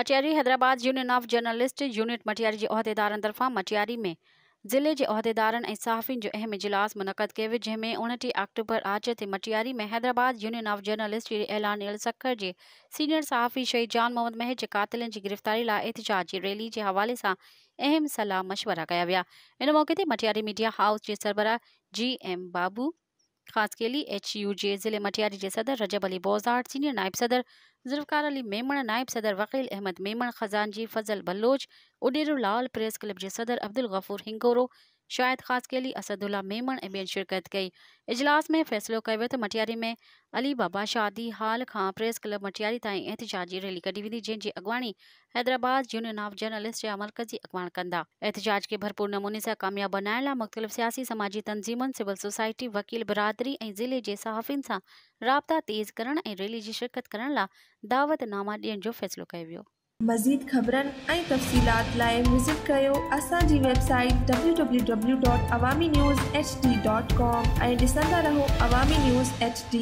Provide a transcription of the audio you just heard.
Matiari Hyderabad union of journalist unit Matiari के उहदेदारन तरफा मटियारी में ज़िले के उहदेदारन और सहाफ़िन जो अहम इजलास मुनक़द किया वियो, जंहिंमें 29 अक्टूबर आज ते मटियारी में हैदराबाद यूनियन ऑफ जर्नलिस्ट जे ऐलानियल सखर के सीनियर सहाफ़ी शहीद जान मोहम्मद महर के कातिलन की गिरफ्तारी लाइ एहतजाज की रैली के हवाले से अहम सलाह मशवरा किया विया। इन मौके ते मटियारी मीडिया हाउस के सरबराह GM बाबू, खास केली HU जे ज़िले मटियारी के सदर रजब अली बोजाट, सीनियर नायब सदर जुल्फ़कार अली मेमण, नायब सदर वकील अहमद मेमण, खजानजी फजल बलोच, उडेरू लाल प्रेस क्लब के सदर अब्दुल गफूर हिंगोरो, शायद खास केली असदुल्ला मेमण ए बेन शिरकत कई। इजलास में फैसलो किया वियो त मटियारी में अली बाबा शादी हाल खां प्रेस क्लब मटियारी ताईं एहतजाजी रैली कढी वेंदी, जंहिंजी अगवानी हैदराबाद यूनियन ऑफ जर्नलिस्ट या मरकजी अगवान कंदा। एहतजाज के भरपूर नमूने से कामयाब बनाइण लाइ मुख्तलिफ सियासी समाजी तंजीमुन, सिविल सोसाइटी, वकील बिरादरी और ज़िले के सहाफ़िन से राब्ता तेज़ करण और रैली की शिरकत करण लाइ दावतनामा ॾियण जो फैसलो किया वियो। मज़ीद ख़बरन ऐं तफ़सीलात लाइ विज़िट कयो असांजी वेबसाइट www.awamiNewsHD.com ऐं ॾिसंदा रहो अवामी न्यूज़ HD।